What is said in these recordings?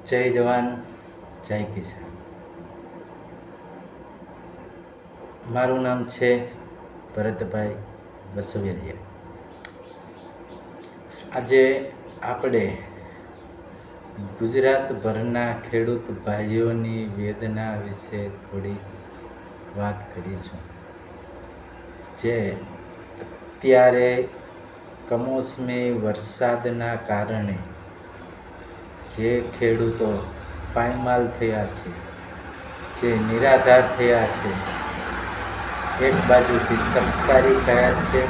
જય જવાન જય કિસાન. મારું નામ છે ભરતભાઈ વસુવેલિયા. આજે આપણે ગુજરાતભરના ખેડૂત ભાઈઓની વેદના વિશે થોડી વાત કરીશું. જે અત્યારે કમોસમી વરસાદના કારણે જે ખેડૂતો પાયમાલ થયા છે, જે નિરાધાર થયા છે, એક બાજુથી સરકારી કહેર છે,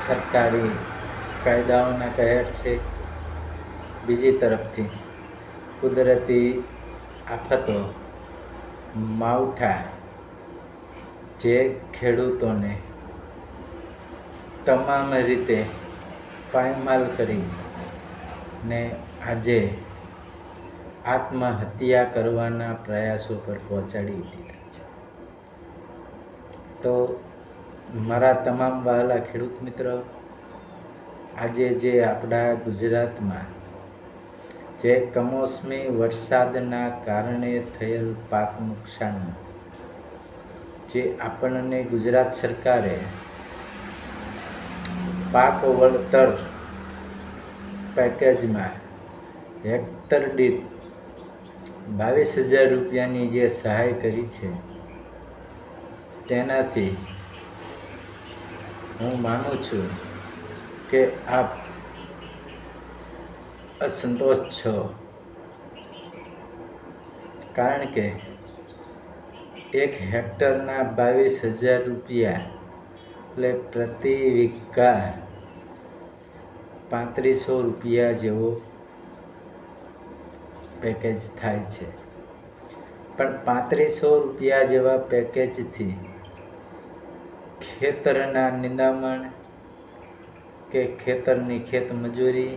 સરકારી કાયદાઓના કહેર છે, બીજી તરફથી કુદરતી આફતો માવઠા જે ખેડૂતોને તમામ રીતે પાયમાલ કરી ને આજે આત્મહત્યા કરવાના પ્રયાસો પર પહોંચાડી દીધા છે. તો મારા તમામ વહાલા ખેડૂત મિત્રો, આજે જે આપણા ગુજરાતમાં જે કમોસમી વરસાદના કારણે થયેલ પાક નુકસાનનું જે આપણને ગુજરાત સરકારે પાક વળતર પેકેજમાં હેક્ટર દીઠ 22,000 રૂપિયાની જે સહાય કરી છે, તેનાથી હું માનું છું કે આપ અસંતોષ છો. કારણ કે 1 હેક્ટરના 22,000 રૂપિયા એટલે પ્રતિ વીઘા 3500 રૂપિયા જેવો પેકેજ થાય છે. પણ 3500 રૂપિયા જેવા પેકેજથી ખેતરના નિંદામણ કે ખેતરની ખેતમજૂરી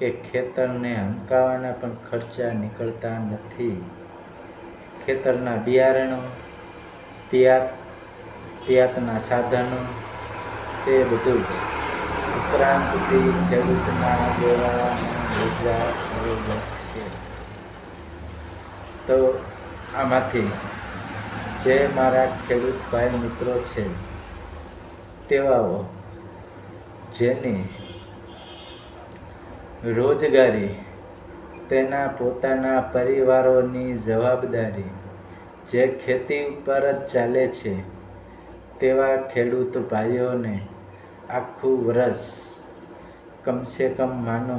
કે ખેતરને હંકાવાના પણ ખર્ચા નીકળતા નથી. ખેતરના બિયારણો, પિયાતના સાધનો, તે બધું જ ઉપરાંતથી ખેડૂતના દેવાના બોજા છે. તો આમાંથી જે મારા ખેડૂત ભાઈ મિત્રો છે, તેવાઓ જેની રોજગારી તેના પોતાના પરિવારોની જવાબદારી જે ખેતી ઉપર જ ચાલે છે, તેવા ખેડૂત ભાઈઓને આખું વર્ષ કમસે કમ માનો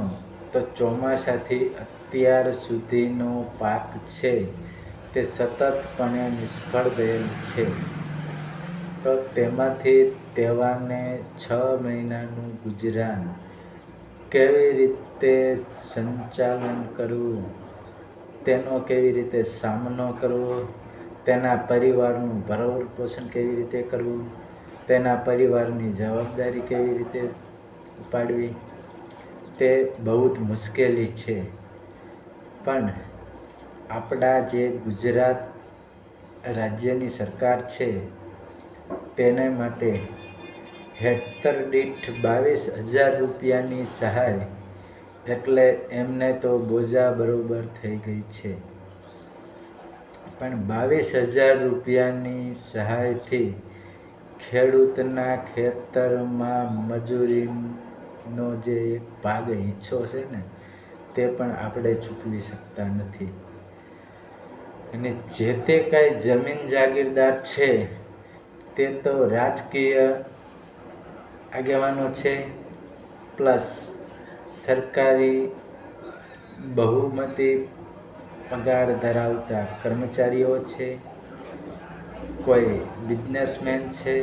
તો ચોમાસાથી અત્યાર સુધીનો પાક છે તે સતતપણે નિષ્ફળ ગયેલ છે. તો તેમાંથી તેવાને 6 મહિનાનું ગુજરાન કેવી રીતે સંચાલન કરવું, તેનો કેવી રીતે સામનો કરવો, તેના પરિવારનું ભરણ પોષણ કેવી રીતે કરવું, તેના પરિવારની જવાબદારી કેવી રીતે ઉપાડવી, તે બહુ જ મુશ્કેલી છે. પણ આપણા જે ગુજરાત રાજ્યની સરકાર છે, તેને માટે હેક્ટર દીઠ 22,000 રૂપિયાની સહાય એટલે એમને તો બોજા બરોબર થઈ ગઈ છે. પણ 22,000 રૂપિયાની સહાયથી ખેડૂતના ખેતરમાં મજૂરીનો જે એક ભાગ હિસ્સો છે ને, તે પણ આપણે ચૂકવી શકતા નથી. અને જે તે કાંઈ જમીન જાગીરદાર છે, તે તો રાજકીય આગેવાનો છે, પ્લસ સરકારી બહુમતી પગાર ધરાવતા કર્મચારીઓ છે, કોઈ બિઝનેસમેન છે,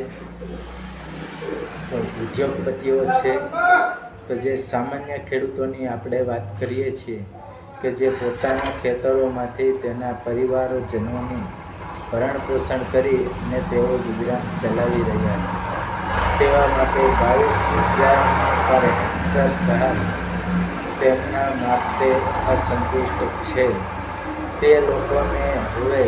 કોઈ ઉદ્યોગપતિઓ છે. તો જે સામાન્ય ખેડૂતોની આપણે વાત કરીએ છીએ કે જે પોતાના ખેતરોમાંથી તેના પરિવારજનોની ભરણ પોષણ કરી અને તેઓ ગુજરાન ચલાવી રહ્યા છે, તેવા માટે 22,000 પર હેક્ટર સહાય તેમના માટે અસંતુષ્ટ છે. તે લોકોને હવે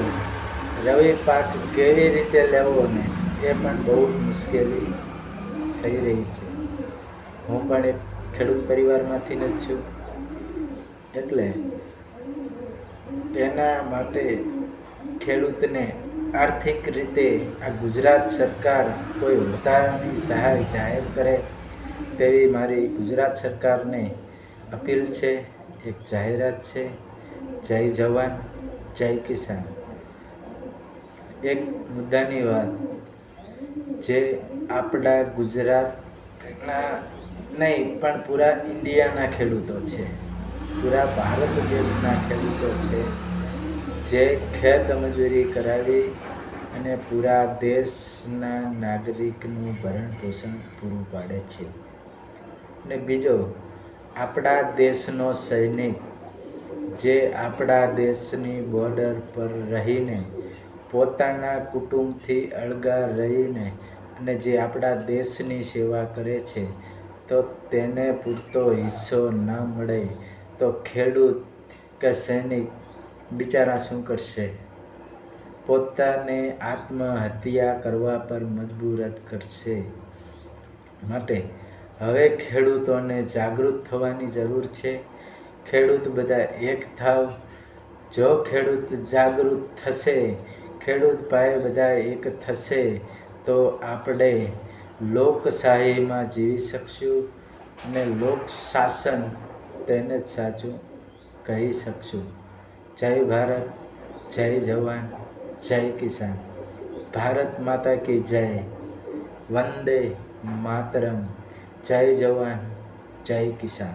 રવિ પાક કેવી રીતે લેવો ને એ પણ બહુ મુશ્કેલી થઈ રહી છે. હું પણ એક ખેડૂત પરિવારમાંથી જ છું. એટલે તેના માટે ખેડૂતને આર્થિક રીતે આ ગુજરાત સરકાર કોઈ વધારાની સહાય જાહેર કરે તેવી મારી ગુજરાત સરકારને અપીલ છે, એક જાહેરાત છે. જય જવાન, જય કિસાન. એક મુદ્દાની વાત, જે આપણા ગુજરાતના નહીં પણ પૂરા ઇન્ડિયાના ખેડૂતો છે, પૂરા ભારત દેશના ખેડૂતો છે, જે ખેત મજૂરી કરાવી અને પૂરા દેશના નાગરિકનું ભરણ પોષણ પૂરું પાડે છે. અને બીજો, આપણા દેશનો સૈનિક જે આપણા દેશની બોર્ડર પર રહીને પોતાના કુટુંબથી અળગા રહીને અને જે આપણા દેશની સેવા કરે છે, તો તેને પૂરતો હિસ્સો ન મળે તો ખેડૂત કે સૈનિક બિચારા શું કરશે? પોતાને આત્મહત્યા કરવા પર મજબૂર કરશે. માટે હવે ખેડૂતોને જાગૃત થવાની જરૂર છે. ખેડૂત બધા એક થાવ. જો ખેડૂત જાગૃત થશે, ખેડૂત ભાઈ બધા એક થશે, તો આપણે લોકશાહીમાં જીવી શકશું અને લોક શાસન તેને જ સાચું કહી શકશું. જય ભારત, જય જવાન, જય કિસાન. ભારત માતા કી જય. વંદે માતરમ. જય જવાન, જય કિસાન.